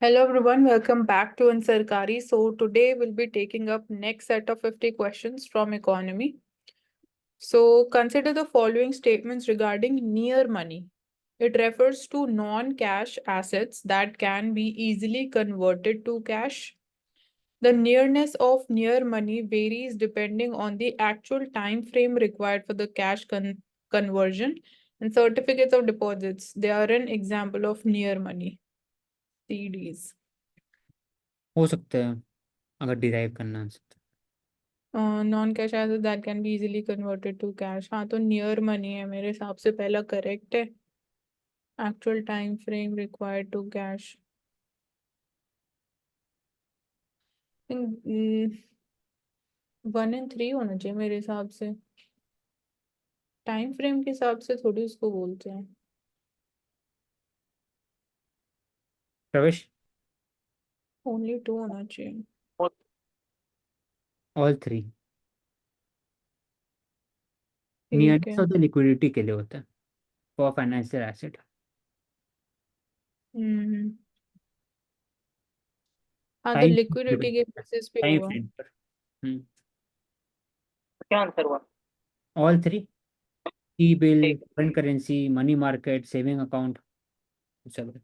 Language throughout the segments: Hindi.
Hello everyone, welcome back to Ansarkari. So today we'll be taking up next set of 50 questions from economy. So consider the following statements regarding near money. It refers to non-cash assets that can be easily converted to cash. The nearness of near money varies depending on the actual time frame required for the cash conversion and certificates of deposits. They are an example of near money, CDs. हो सकता है अगर डिराइव करना है तो। Non cash asset that can be easily converted to cash. हाँ, तो नियर मनी है मेरे हिसाब से, पहला करेक्ट है। Actual time frame required to cash, 1 and 3 होना चाहिए मेरे हिसाब से। टाइम फ्रेम के हिसाब से थोड़ी उसको बोलते हैं। प्रवेश ओनली 2 होना चाहिए। ऑल थ्री ठीक नियरनेस है। ऑफ द लिक्विडिटी के लिए होता है फॉर फाइनेंशियल एसेट। हम्म। हाँ, तो टाइम लिक्विडिटी के बेसिस पे टाइम होगा। फ्रेम पर। क्या आंसर हुआ? ऑल थ्री, ई बिल, ठीक। Foreign currency, money market, saving account, सब।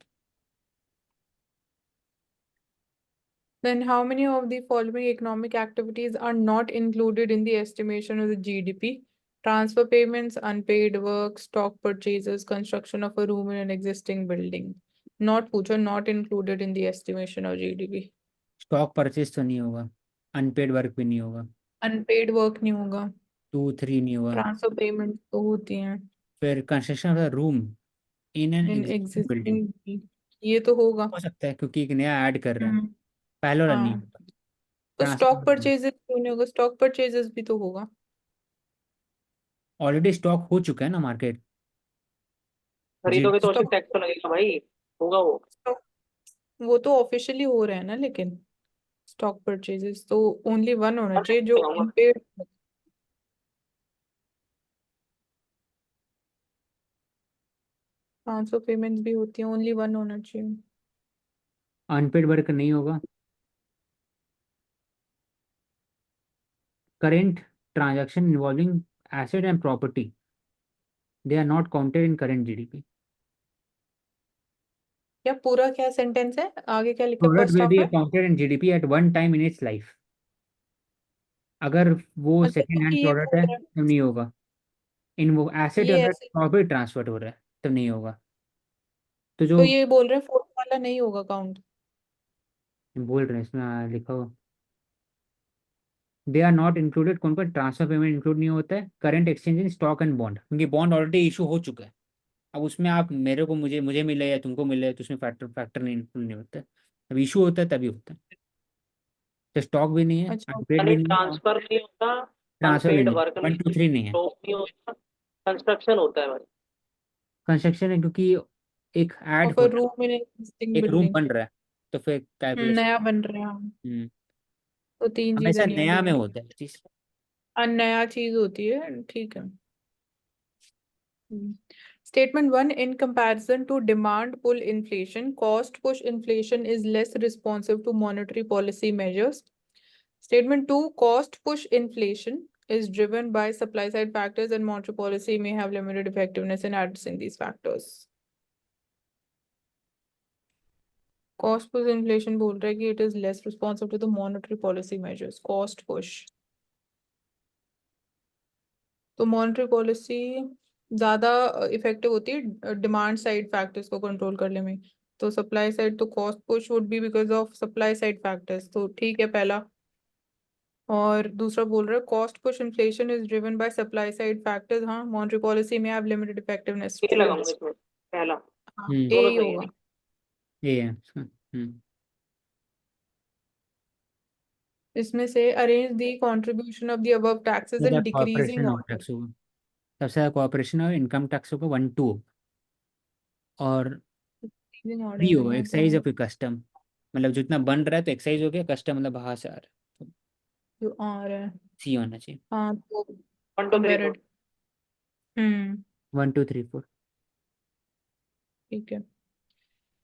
Then how many of the following economic activities are not included in the estimation of the GDP? Transfer payments, unpaid work, stock purchases, construction of a room in an existing building. Not पूछो, not included in the estimation of GDP. Stock purchase तो नहीं होगा, अनपेड वर्क भी नहीं होगा, Unpaid work नहीं होगा, 2 3 नहीं होगा। ट्रांसफर पेमेंट तो होती हैं फिर construction of the room in an in existing building existing। ये तो होगा। हो सकता है क्योंकि एक नया ऐड कर रहा है। हम्म। पहला वाला नहीं हाँ, होगा। तो स्टॉक ट्रांसफर परचेजेस क्यों नहीं होगा? स्टॉक परचेजेस भी तो होगा। ऑलरेडी स्टॉक हो चुका है ना मार्केट। जी खरीदोगे तो उससे स्टॉक टैक्स तो लगेगा भाई। होगा वो। वो तो ऑफिशियली हो रहा है ना, लेकिन स्टॉक परचेजेस तो ओनली वन होना हर चाहिए टैक्स जो लगाऊंगा। अनपेड। ट्रांसफर पेमेंट्स भी होती हैं, ओनली वन होना चाहिए। अनपेड वर्क नहीं होगा। Current transaction involving asset and property, they are not counted in current GDP. क्या पूरा क्या सेंटेंस है? आगे क्या लिखा Product first will half be में? accounted in GDP at one time in its life. अगर वो अच्छा, सेकेंड हैंड क्योंकि ये प्रोडक्ट बोल है रहा है, तब नहीं होगा। इन वो एसेट ये अगर ऐसे, प्रॉफिट ट्रांसफर हो रहा है तब नहीं होगा। तो जो तो ये बोल रहे हैं फोर्थ वाला नहीं होगा काउंट। बोल रहे हैं इसमें लिखा हुआ दे आर नॉट इंक्लूडेड, कौन कौन ट्रांसफर पेमेंट इंक्लूड नहीं होता है। Current exchange in stock and bond, क्योंकि बॉन्ड ऑलरेडी इशू हो चुका है। अब उसमें आप मेरे को मुझे मुझे मिले या तुमको मिले तो उसमें फैक्टर फैक्टर नहीं इंक्लूड नहीं होता है। अब इशू होता है तभी होता है। तो स्टॉक भी नहीं है, अच्छा। अनपेड मनी भी नहीं है, और ट्रांसफर नहीं होता। ट्रांसफर भी अनपेड नहीं है, वर्क नहीं 1 2 3 नहीं है। स्टॉक नहीं होता। कंस्ट्रक्शन होता है भाई। कंस्ट्रक्शन है क्योंकि एक ऐड ऑफ हो अ रहा रूम इन एग्जिस्टिंग है, एक रूम बिल्डिंग। बन रहा है, तो फिर कैलकुलेशन। नया बन रहा है। हम्म। तो 3 चीजें हमेशा नहीं नया में इंक्लूड। होता है चीज। नया चीज होती है, ठीक है। Statement 1, in comparison to demand pull inflation, cost push inflation is less responsive to monetary policy measures. Statement 2, cost push inflation is driven by supply side factors and monetary policy may have limited effectiveness in addressing these factors. Cost push inflation बोल रहा है कि it is less responsive to the monetary policy measures. Cost push. तो मॉनेटरी पॉलिसी ज्यादा इफेक्टिव होती है डिमांड साइड फैक्टर्स को कंट्रोल करने में। तो सप्लाई साइड, तो cost push would be because of supply side factors, तो ठीक है पहला। और दूसरा बोल रहा है cost push inflation is driven by supply side factors. हाँ, मॉनेटरी पॉलिसी में हैव लिमिटेड इफेक्टिवनेस, ये ट्रू। लगाऊंगा इसमें पहला। हाँ, ए हम्म। दोनों ही सही होगा। है। ये है इसका। हम्म। इसमें से arrange the contribution of the above taxes ज्यादा इन डिक्रीजिंग कॉर्पोरेशन और ऑर्डर। टैक्स होगा, सबसे ज्यादा कॉर्पोरेशन और इनकम टैक्स होगा 1 2, और डिक्रीजिंग फ्री ऑर्डर है होगा यहाँ एक्साइज तो। और फिर कस्टम। मतलब जितना बन रहा है तो एक्साइज हो गया, कस्टम मतलब बाहर से आ रहा है, तो जो आ रहा है। सी होना चाहिए। हाँ, तो 1 2 3 4। कंपेरेड। हम्म। 1 2 3 4। ठीक है।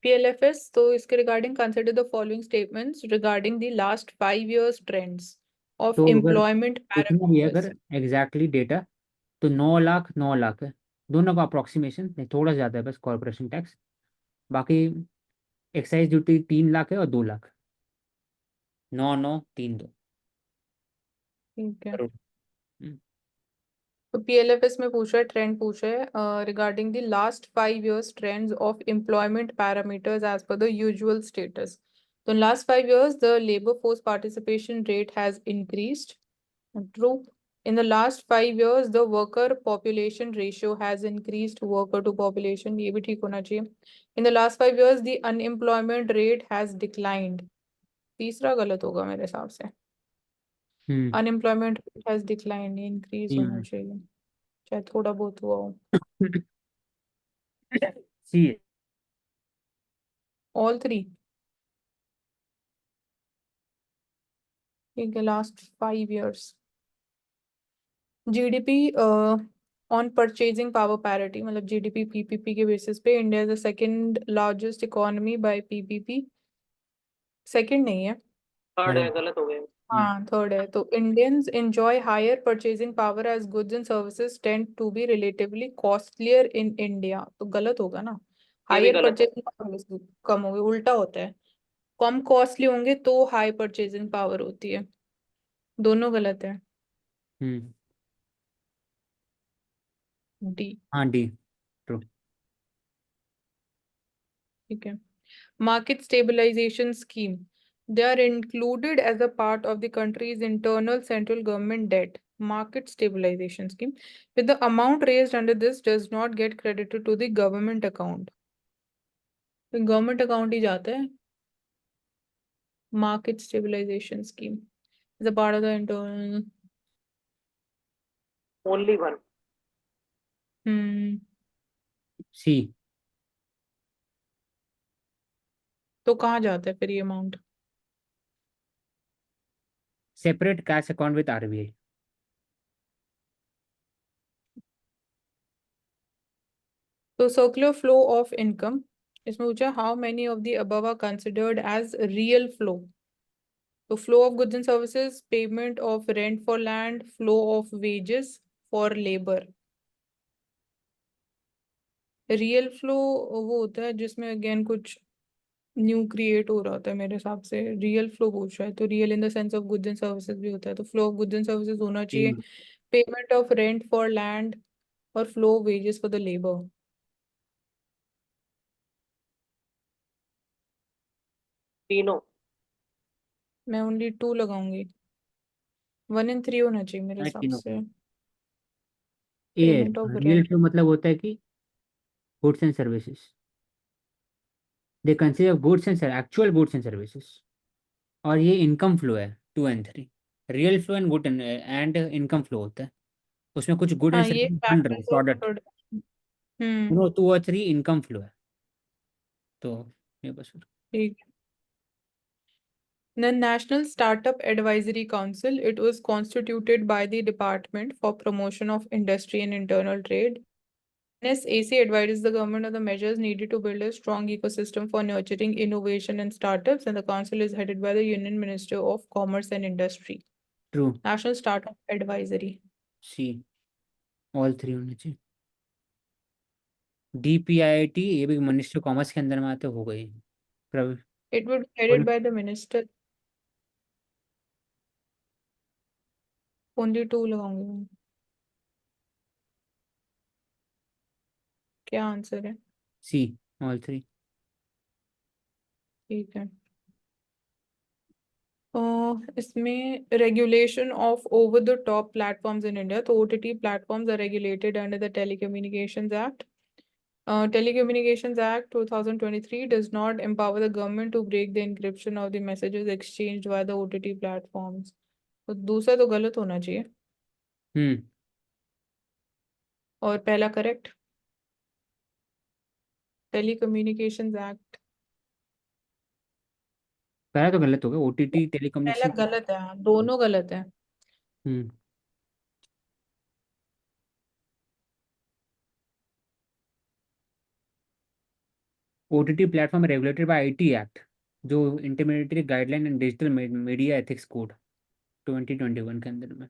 PLFS, तो इसके regarding consider the following statements regarding the last 5 years trends of तो अगर एम्प्लॉयमेंट उतना भी है, अगर पैरामीटर्स। एग्जैक्टली डेटा, तो 9 लाख 9 लाख है। दोनों का अप्रोक्सीमेशन थोड़ा ज़्यादा है बस, कॉर्पोरेशन टैक्स। बाकी एक्साइज ड्यूटी 3 लाख है और 2 लाख। 9 9 3 2 ठीक है, करोड़। हम्म, तो PLFS में पूछा है, ट्रेंड पूछा है regarding the last 5 years trends of employment parameters as per the usual status. तो last 5 years the labour force participation rate has increased. True. In the last 5 years, the worker population ratio has increased. Worker to population, ये भी ठीक होना चाहिए. In the last 5 years, the unemployment rate has declined. तीसरा गलत होगा मेरे हिसाब से. हम्म, Unemployment rate has declined. ये increase ये होना चाहिए. शायद थोड़ा बहुत हुआ हो. सी है। All three. ठीक है, last 5 years. GDP on purchasing power parity, मतलब GDP PPP के basis पे India is the second largest economy by PPP. Second नहीं है. थर्ड है, गलत। गलत हो गए। हाँ, थर्ड है. तो Indians enjoy higher purchasing power as goods and services tend to be relatively costlier in India. तो गलत होगा ना. ये भी हायर गलत है। परचेजिंग पावर कम होगी, उल्टा होता है. कम कॉस्टली होंगे तो हाई परचेजिंग पावर होती है. दोनों गलत है. हम्म, डी. हाँ डी। ट्रू। ठीक है. Market stabilization scheme. They are included as a part of the country's internal central government debt. Market stabilization scheme. With the amount raised under this does not get credited to the government account. तो गवर्नमेंट अकाउंट ही जाता है. Market stabilization scheme is a part of the internal. Only one. Hmm. See. तो कहाँ जाता है फिर ये amount? Separate cash account with RBI. तो सर्कुलर फ्लो ऑफ इनकम, इसमें पूछा how many of the above are considered as real flow. तो flow of goods and services, payment of rent for land, flow of wages for labour. Real flow वो होता है जिसमें अगेन कुछ न्यू क्रिएट हो रहा होता है मेरे हिसाब से. रियल फ्लो पूछ रहा है तो real in the sense of goods and services भी होता है, तो flow of goods and services होना चाहिए. Payment of rent for land और flow of wages for the labour. तीनों। मैं ओनली 2 लगाऊंगी. 1 and 3 होना चाहिए मेरे मैं हिसाब तीनों। से. A payment of real rent. Flow मतलब होता है कि goods and services, they consider goods and actual goods and services. और ये इनकम फ्लो है 2 and 3। Real flow and good and income flow होता है, उसमें कुछ गुड एंड हाँ, ये सर्विस बन रहे हैं फैक्टर्स ऑफ प्रोडक्ट। थर्ड. हम्म. 2 और 3 इनकम फ्लो है। तो ये बस। ठीक. The National Startup Advisory Council, it was constituted by the Department for Promotion of Industry and Internal Trade. NSAC advises the government of the measures needed to build a strong ecosystem for nurturing innovation and startups, and the council is headed by the Union Minister of Commerce and Industry. True. National Startup Advisory. C. All 3 होने चाहिए। DPIIT ये भी मिनिस्ट्री ऑफ कॉमर्स के अंदर में आते हो गई। प्रव- It would be headed by the minister. Only 2 लगाऊंगी मैं. क्या आंसर है? सी। ऑल 3। ठीक है. इसमें regulation of over the top platforms in India, तो OTT platforms are regulated under the telecommunications act. Telecommunications Act 2023 does not empower the government to break the encryption of the messages exchanged via the OTT platforms. तो दूसरा तो गलत होना चाहिए हम्म, और पहला करेक्ट. टेलीकम्युनिकेशंस एक्ट पहला तो गलत हो गया, ओटीटी पहला टेलीकम्युनिकेशन। गलत है. हाँ, दोनों गलत है. Hmm, OTT platform regulated by IT act, जो intermediate guideline and digital media ethics code 2021 के अंदर में,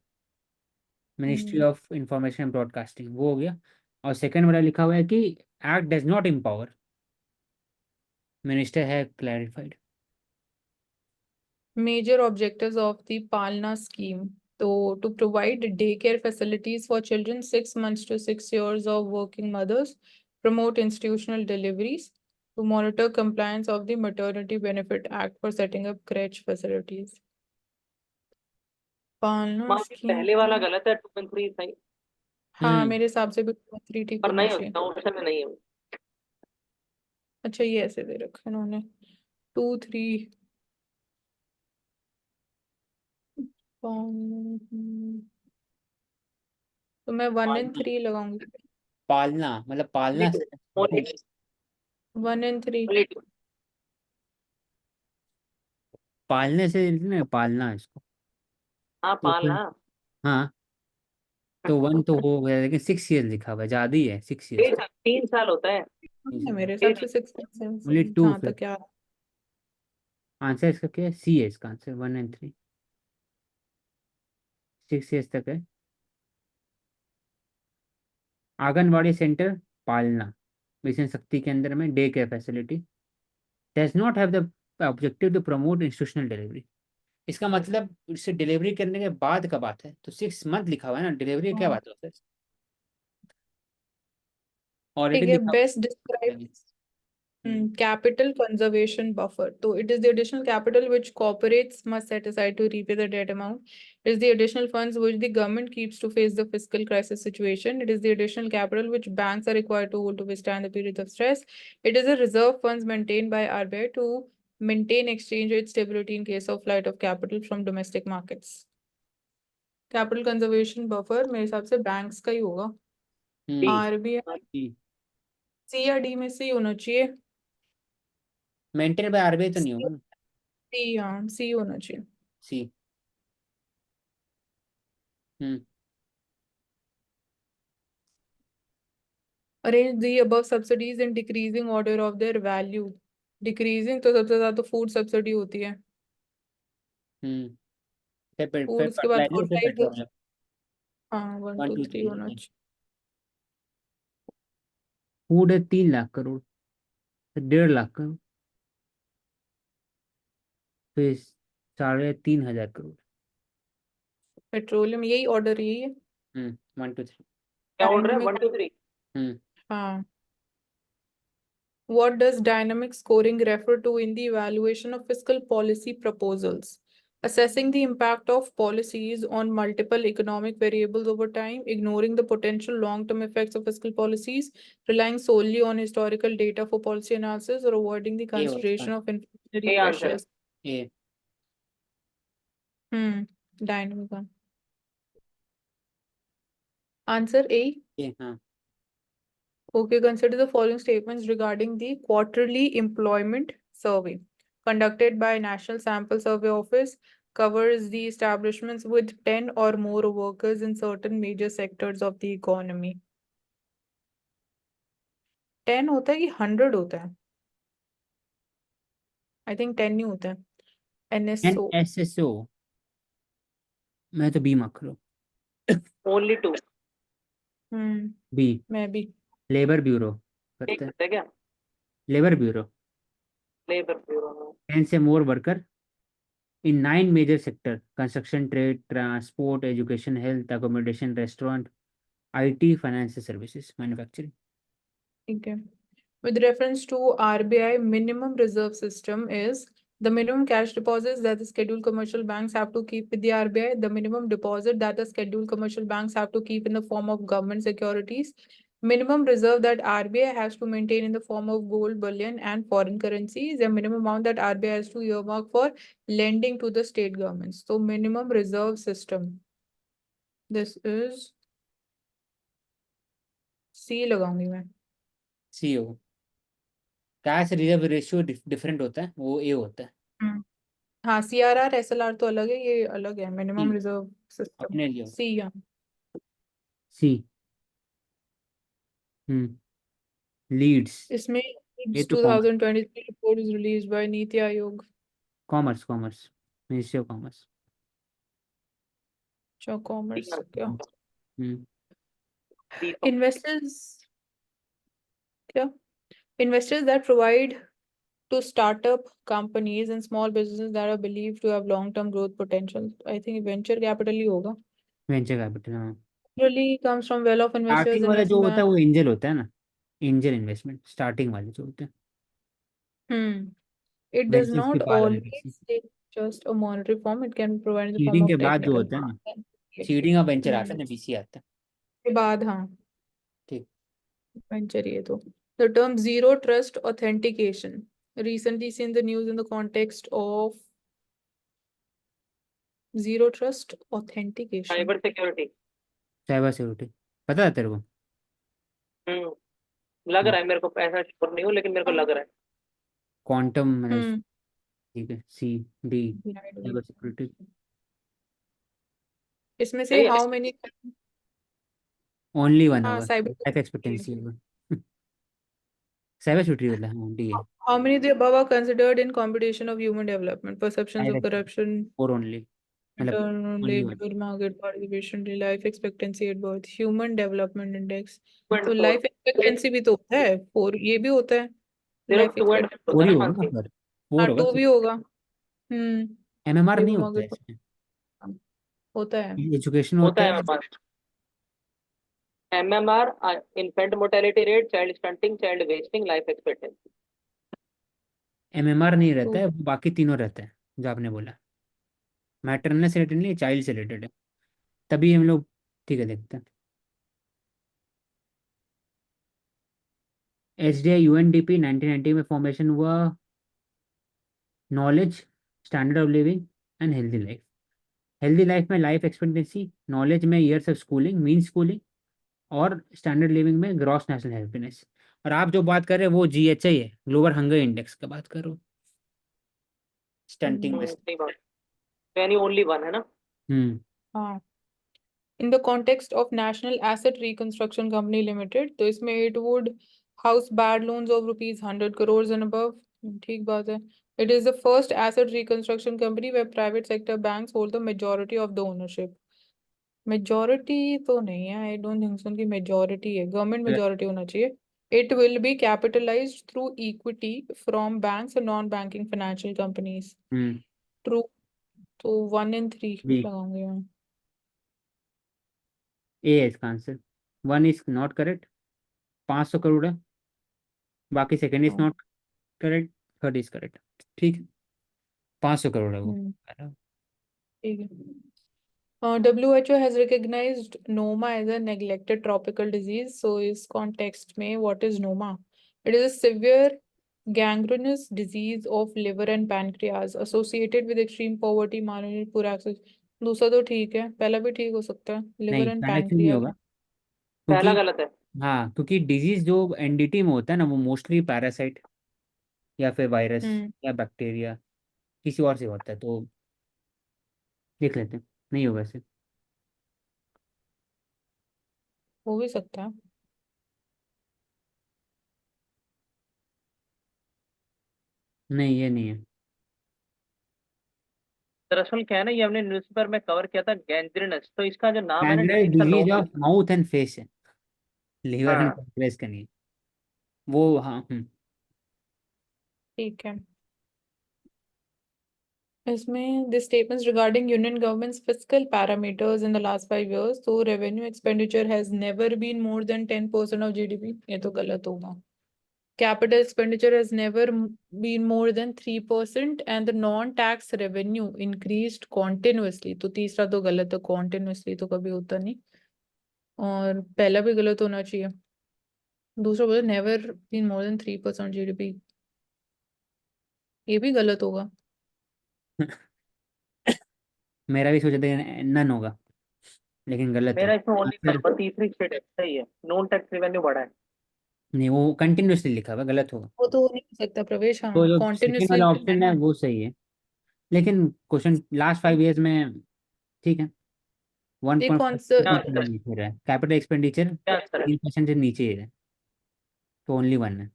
ministry of information and broadcasting, वो हो गया। और सेकंड वाला लिखा हुआ है कि act does not empower, minister है clarified. Major objectives of the Palna scheme. So, to provide daycare facilities for children 6 months to 6 years of working mothers, promote institutional deliveries, to monitor compliance of the Maternity Benefit Act for setting up crèche facilities. पालना माँ स्कीम, पहले वाला गलत है, 2 and 3 सही। हाँ मेरे हिसाब से भी 3 ठीक पर होना नहीं चाहिए। होता, ऑप्शन में नहीं है। अच्छा ये ऐसे दे रखा है इन्होंने 2 3। तो मैं 1 and 3 लगाऊंगी। पालना मतलब पालना से, ओनली 1 and 3। टू। पालने से ना, पालना इसको। हाँ तो फिर पालना। हाँ, तो 1 तो हो गया, लेकिन 6 ईयर लिखा हुआ है, ज्यादा ही है 6 ईयर्स। 3 साल होता है। मेरे हिसाब से 6 ओनली 2 जहाँ फिर। तक याद। आंसर इसका क्या है? सी है इसका आंसर, 1 and 3, 6 ईयर्स तक है। आंगनवाड़ी सेंटर पालना, मिशन शक्ति के अंदर में day care facility, does not have the objective to promote institutional delivery. इसका मतलब इससे डिलीवरी करने के बाद का बात है, तो 6 मंथ लिखा हुआ है ना, डिलीवरी क्या हाँ बात है? ऑलरेडी ठीक है। लिखा बेस्ट हुआ डिस्क्राइब है। हम्म, capital conservation buffer. So it is the additional capital which corporates must set aside to repay the debt amount. It is the additional funds which the government keeps to face the fiscal crisis situation. It is the additional capital which banks are required to hold to withstand the periods of stress. It is a reserve funds maintained by RBI to maintain exchange rate stability in case of flight of capital from domestic markets. Capital conservation buffer मेरे हिसाब से बैंक्स का ही होगा। RBI C या D में से ही होना चाहिए। मेंटेन बाय आरबीआई तो नहीं होगा ना? सी, हाँ सी होना चाहिए। सी। हम्म Arrange the above subsidies in decreasing order of their value. Decreasing तो सबसे ज्यादा तो फूड सब्सिडी होती है। हम्म फिर फूड के बाद फर्टिलाइजर, फिर फर्टिलाइजर। पेट्रोलियम। हाँ 1 वन 2 टू 3 थ्री होना चाहिए। फूड है 3 लाख करोड़, फिर 1.5 लाख करोड़, फिर 3,500 करोड़। पेट्रोलियम यही ऑर्डर यही है। 1 2 3। क्या ऑर्डर है? डायनेमिक, 1 2 3। हाँ। What does dynamic scoring refer to in the evaluation of fiscal policy proposals? Assessing the impact of policies on multiple economic variables over time, ignoring the potential long-term effects of fiscal policies, relying solely on historical data for policy analysis, or avoiding the ए और इसका consideration of inflationary A answer है। pressures. A. Dynamic one. Answer A. हाँ। Okay, consider the following statements regarding the quarterly employment survey conducted by National Sample Survey Office, covers the establishments with 10 or more workers in certain major sectors of the economy. 10 होता है कि 100 होता है? I think 10 ही होता है। NSO। NSSO, मैं तो बी मार्क करो। ओनली 2। बी, मैं भी। लेबर ब्यूरो एक करते हैं। है क्या? Labour bureau, labour bureau. 10 से मोर worker in 9 major sector: construction, trade, transport, education, health, accommodation, restaurant, IT, financial services, manufacturing. Okay. With reference to RBI minimum reserve system is the minimum cash deposits that the scheduled commercial banks have to keep with the RBI, the minimum deposit that the scheduled commercial banks have to keep in the form of government securities, minimum reserve that RBI has to maintain in the form of gold, bullion, and foreign currencies, the minimum amount that RBI has to earmark for lending to the state governments. So minimum reserve system. This is C लगाऊंगी मैं। CO, cash reserve ratio different होता है, वो ए होता है। हाँ CRR SLR तो अलग है, ये अलग है मिनिमम सी, रिजर्व सिस्टम। अपने लिए सी हाँ। सी। लीड्स। इसमें ये Its तो commerce 2023 report is released by Niti Aayog. Commerce commerce ministry of commerce. अच्छा कॉमर्स क्या? हम्म। Investors क्या? Investors that provide to startup companies and small businesses that are believed to have long-term growth potential. I think venture capital ही होगा. वेंचर कैपिटल, हाँ। Really comes from well-off investors starting वाला invested जो by. होता है वो एंजल होता है ना, एंजल इन्वेस्टमेंट स्टार्टिंग वाले जो होते हैं। It does वेंचर्स के not बाद always वाले take just a monetary form. It can be provided in the form seeding के of बाद जो technical. होता है ना, सीडिंग का वेंचर आता है हम्म ना, वीसी आता है। के बाद हाँ ठीक। वेंचर ये तो. The term zero trust authentication recently seen the news in the context of zero trust authentication. Cyber security. Cyber security पता है तेरे को? लग रहा है मेरे को, ऐसा श्योर नहीं हूँ लेकिन मेरे को लग रहा है। क्वांटम मतलब, हम्म ठीक है, C D Denied by- cyber security. इसमें से सही है। How many. ओनली वन हाँ होगा, साइबर. लाइफ एक्सपेक्टेंसी होगा। साइबर सिक्योरिटी वाला, हाँ डी है। How many of the above are considered in competition of human development? Perceptions life of corruption, और ओनली, मतलब internal only one. labor market participation, life expectancy at birth, human development index. तो 2 and 4। लाइफ एक्सपेक्टेंसी भी तो होता है, 4 ये भी होता है. सिर्फ लाइफ 2 and 4 एक्सपेक्टेंसी. होता फोर है ही ना होगा ना मानसी। सर, हाँ फोर होगा 2 सर। भी होगा. एमएमआर नहीं लेबर होता है मार्केट इसमें, होता है. एजुकेशन होता होता है है। हमारे पास। MMR, infant mortality rate, child stunting, child wasting, life expectancy। MMR नहीं रहता तो है, बाकी तीनों रहता है जो आपने बोला। मैटरनल से रिलेटेड नहीं, चाइल्ड से रिलेटेड है, तभी हम लोग ठीक है देखते हैं। एच डी आई यूएनडीपी 1990 में फॉर्मेशन हुआ। Knowledge, standard of living and healthy life. Healthy life में लाइफ एक्सपेक्टेंसी, नॉलेज में years of schooling mean schooling, और स्टैंडर्ड लिविंग में ग्रॉस नेशनल हैप्पीनेस। और आप जो बात कर रहे हैं वो जीएचआई है, ग्लोबल हंगर इंडेक्स का बात कर रहे हो, स्टंटिंग में। सही बात। यानी ओनली वन है ना। हम्म। हाँ in the context of National Asset Reconstruction Company Limited, तो इसमें it would house bad loans of rupees 100 crores and above. ठीक बात है. It is the first asset reconstruction company where private sector banks hold the majority of the ownership. Majority तो नहीं है, I don't think so उनकी majority है, government majority होना चाहिए. It will be capitalized through equity from banks and non-banking financial companies. Hmm. True. तो 1 and 3 बी, लगाऊंगी मैं. ए है इसका answer. One is not correct, 500 crore है, बाकी सेकंड इज हाँ. Not correct, third is correct. ठीक है, 500 करोड़ है वो। ठीक है. WHO has recognized NOMA as a neglected tropical disease. So, इस context में, what is NOMA? It is a severe gangrenous disease of liver and pancreas associated with extreme poverty, malnutrition, poor access. दूसरा तो ठीक है, पहला भी ठीक हो सकता है, liver नहीं, and पहले क्यों नहीं pancreas. होगा? पहला क्योंकि, गलत है। हाँ, क्योंकि डिजीज जो एनडीटी में होता है ना, वो मोस्टली पैरासाइट या फिर वायरस हम्म या बैक्टीरिया किसी और से होता है, तो देख लेते हैं, नहीं होगा ऐसे। हो भी सकता है. नहीं, ये नहीं है। दरअसल क्या है ना, ये हमने न्यूज़पेपर में कवर किया था गैंग्रीनस, तो इसका जो नाम है ना कैंसर डिजीज का disease noma. Of mouth and face है, लिवर एंड हाँ। पैंक्रियास का नहीं है। वो, हाँ। ठीक है. इसमें the statements regarding union government's fiscal parameters in the last 5 years, so revenue expenditure has never been more than 10% of GDP. ये तो गलत होगा. Capital expenditure has never been more than 3% and the non-tax revenue increased continuously. तो तीसरा तो गलत है, continuously तो कभी होता नहीं, और पहला भी गलत होना चाहिए. दूसरा बोले never been more than 3% GDP, ये भी गलत होगा. मेरा भी सोचा था नन होगा, लेकिन गलत है मेरा इसमें ओनली आंसर। तीसरी स्टेट है, सही है। नॉन टैक्स रेवेन्यू बढ़ा है। नहीं, वो कंटिन्यूसली लिखा हुआ है, गलत होगा। वो तो हो नहीं सकता प्रवेश. तो हाँ जो सेकेंड continuously वाला है ऑप्शन है ना. वो सही है, लेकिन क्वेश्चन लास्ट 5 ईयर्स में, ठीक है, वन ये पॉइंट कौन सा. क्या परसेंट आंसर है? नीचे रहा है, कैपिटल एक्सपेंडिचर क्या आंसर है? 3% से नीचे ही है, तो ओनली वन है।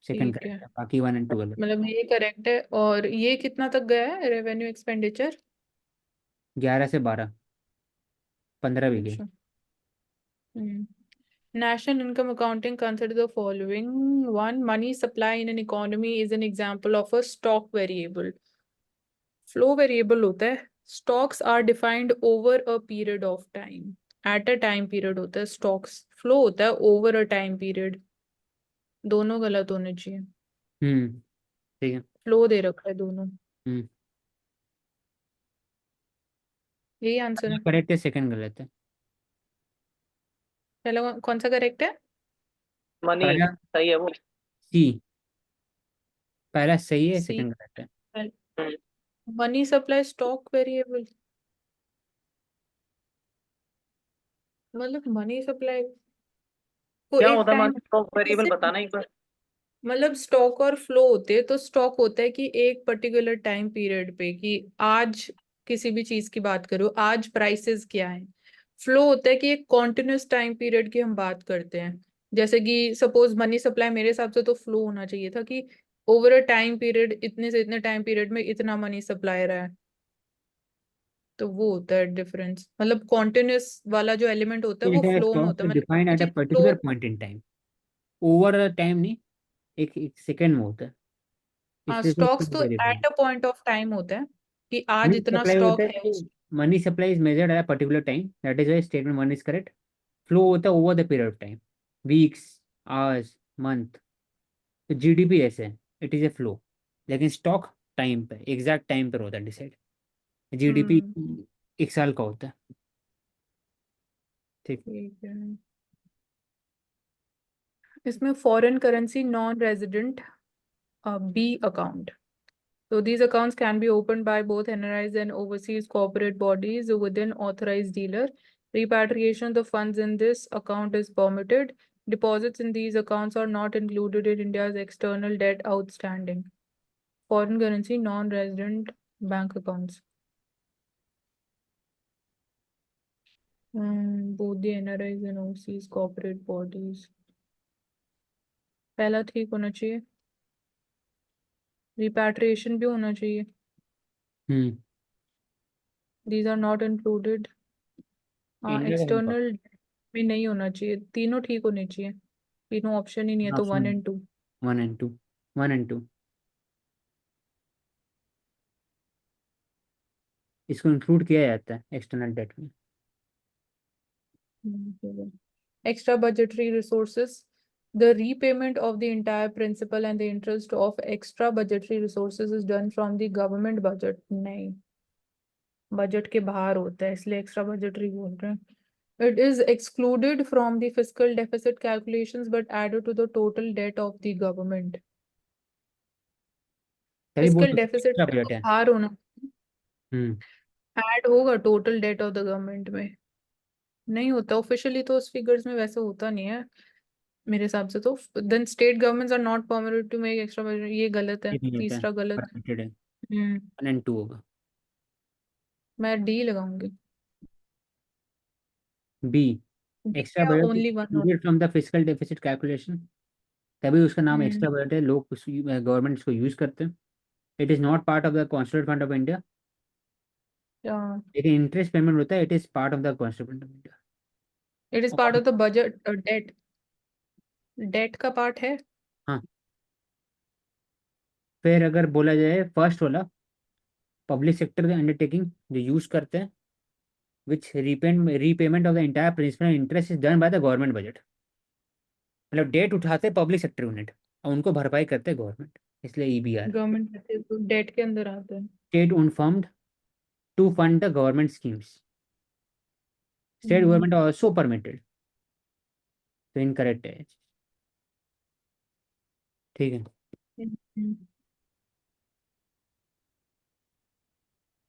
सेकंड ठीक है, करेक्ट है, बाकी 1 and 2 गलत। मतलब ये करेक्ट है। और ये कितना तक गया है रेवेन्यू एक्सपेंडिचर? 11 से 12, 15 भी गए। अच्छा। National income accounting consider the following. One, money supply in an economy is an example of a stock variable. Flow variable होता है. Stocks are defined over a period of time. At a time period होता है stocks. Flow होता है over a time period. दोनों गलत होने चाहिए. ठीक है। Flow दे रखा है दोनों. हम्म यही आंसर है. करेक्ट है, सेकंड गलत है। पहला कौन सा करेक्ट है? मनी पहला सही है वो। सी, पहला सही है, सी. सेकंड गलत है। हम्म, मनी सप्लाई स्टॉक वेरिएबल, मतलब मनी सप्लाई को क्या एक होता है टाइम, मनी स्टॉक वेरिएबल, बताना एक बार। मतलब स्टॉक और फ्लो होते हैं। तो स्टॉक होता है कि एक पर्टिकुलर टाइम पीरियड पे, कि आज किसी भी चीज की बात करो, आज प्राइसेस क्या है। फ्लो होता है कि एक कॉन्टिन्यूस टाइम पीरियड की हम बात करते हैं। जैसे कि सपोज मनी सप्लाई, मेरे हिसाब से तो फ्लो होना चाहिए था कि ओवर अ टाइम पीरियड, इतने से इतने टाइम पीरियड में इतना मनी सप्लाई रहा है। तो वो होता है डिफरेंस, मतलब कॉन्टिन्यूस वाला जो एलिमेंट होता है वो फ्लो में स्टॉक होता है, मतलब डिफाइंड कोई एट अ चीज particular flow. Point in time, over time नहीं, एक सेकंड में होता है, हाँ, इसलिए स्टॉक्स तो variable. At a point of time होता है कि आज मनी इतना सप्लाई होता स्टॉक है है कि money supply is measured at a particular time, that is why statement 1 is correct. Flow होता है over the period of time, weeks, hours, month. तो जीडीपी ऐसे है, इट इज ए फ्लो। लेकिन स्टॉक टाइम पे, एग्जैक्ट टाइम पर होता है डिसाइड। जीडीपी हम्म, 1 साल का होता है। ठीक। ठीक है। इसमें foreign currency non resident B account. So these accounts can be opened by both NRIs and overseas corporate bodies with an authorized dealer. Repatriation of the funds in this account is permitted. Deposits in these accounts are not included in India's external debt outstanding. Foreign currency non-resident bank accounts. Both the NRIs and overseas corporate bodies. पहला ठीक होना चाहिए. Repatriation भी होना चाहिए. हम्म These are not included. हाँ, इंडिया का एक्सटर्नल में नहीं होना चाहिए. तीनों ठीक होने चाहिए. तीनों ऑप्शन ही नहीं है, तो ऑप्शन 1 and 2. 1 and 2, 1 and 2 इसको इंक्लूड किया जाता है एक्सटर्नल डेट में। Extra budgetary resources. The repayment of the entire principal and the interest of extra budgetary resources is done from the government budget. नहीं, बजट के बाहर होता है, इसलिए एक्स्ट्रा बजटरी बोल रहे हैं. It is excluded from the fiscal deficit calculations but added to the total debt of the government. तभी बोल Fiscal सकते deficit एक्स्ट्रा से तो बजट है। बाहर होना, हम्म ऐड होगा total date of the government में. नहीं होता ऑफिशियली, तो उस फिगर्स में वैसे होता नहीं है मेरे हिसाब से. तो then state governments are not permitted to make extra budget, ये गलत है, ये नहीं होता है, तीसरा गलत. परमिटेड है। हम्म, 1 and 2 होगा। मैं डी लगाऊंगी. बी, डी एक्स्ट्रा या budget only one. Excluded from the physical deficit calculation, तभी उसका नाम हम्म, एक्स्ट्रा बजट है। लोग गवर्नमेंट इसको यूज करते हैं। It is not part of the constitute fund of India, लेकिन इंटरेस्ट पेमेंट होता है, it is part of the constitute fund of India. It is part of the budget. Debt, debt का पार्ट है. हाँ, फिर अगर बोला जाए फर्स्ट वाला, पब्लिक सेक्टर के अंडरटेकिंग जो यूज करते हैं, which repayment of the entire principal interest is done by the government budget. मतलब डेट उठाते पब्लिक सेक्टर यूनिट और उनको भरपाई करते गवर्नमेंट, इसलिए ईबीआर। गवर्नमेंट रहते हैं, तो डेट के अंदर आते हैं. State own fund to fund the government schemes, state hmm, government also permitted. तो इनकरेक्ट है। ठीक है, हम्म.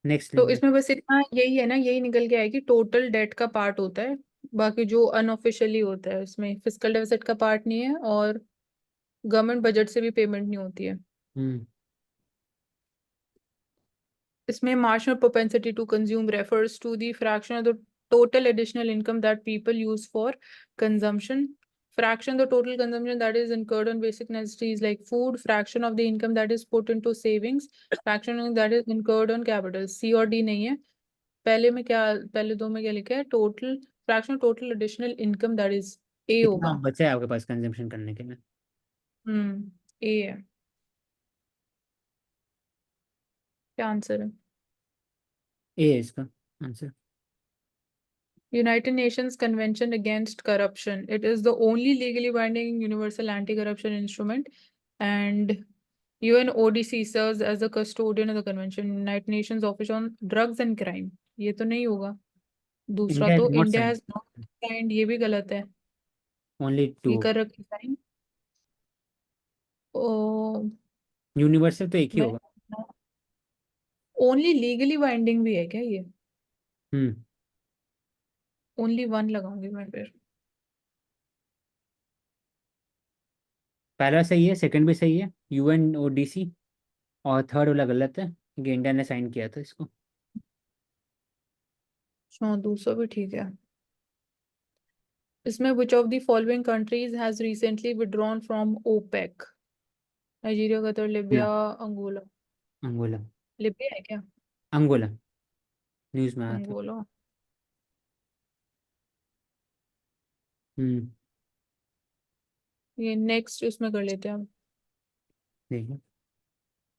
नेक्स्ट तो लेंगे। इसमें बस इतना यही है ना, यही निकल के आएगी टोटल डेट का पार्ट होता है. बाकी जो अनऑफिशियली होता है उसमें फिजिकल डेफिसिट का पार्ट नहीं है, और गवर्नमेंट बजट से भी पेमेंट नहीं होती है. हम्म इसमें marginal propensity to consume refers to the fraction of the total additional income that people use for consumption. Fraction the total consumption that is incurred on basic necessities like food, fraction of the income that is put into savings, fraction that is incurred on capital. C और D नहीं है. पहले दो में क्या लिखा है? Total fraction total additional income that is a कितना होगा. बचा है आपके पास कंजम्पशन करने के लिए? ए है. क्या आंसर है? ए है इसका answer. United Nations Convention Against Corruption. It is the only legally binding universal anti-corruption instrument, and UNODC serves as the custodian of the convention. United Nations Office on Drugs and Crime. ये तो नहीं होगा. दूसरा इंडिया तो not India sign. Has not signed, ये भी गलत है. ओनली ये 2. कर रखी साइन. ओ यूनिवर्सल तो एक ही मैं होगा. ओनली लीगली बाइंडिंग भी है क्या ये? हम्म. ओनली वन लगाऊंगी मैं फिर. पहला सही है, सेकंड भी सही है, यूएनओडीसी, और थर्ड वाला गलत है क्योंकि इंडिया ने साइन किया था इसको. हाँ दूसरा भी ठीक है. इसमें which of the following countries has recently withdrawn from OPEC? Nigeria, Qatar, Libya, Angola. Angola. Libya है क्या? अंगोला न्यूज में आया था. अंगोला. हम्म. ये नेक्स्ट उसमें कर लेते हैं हम. देखिए.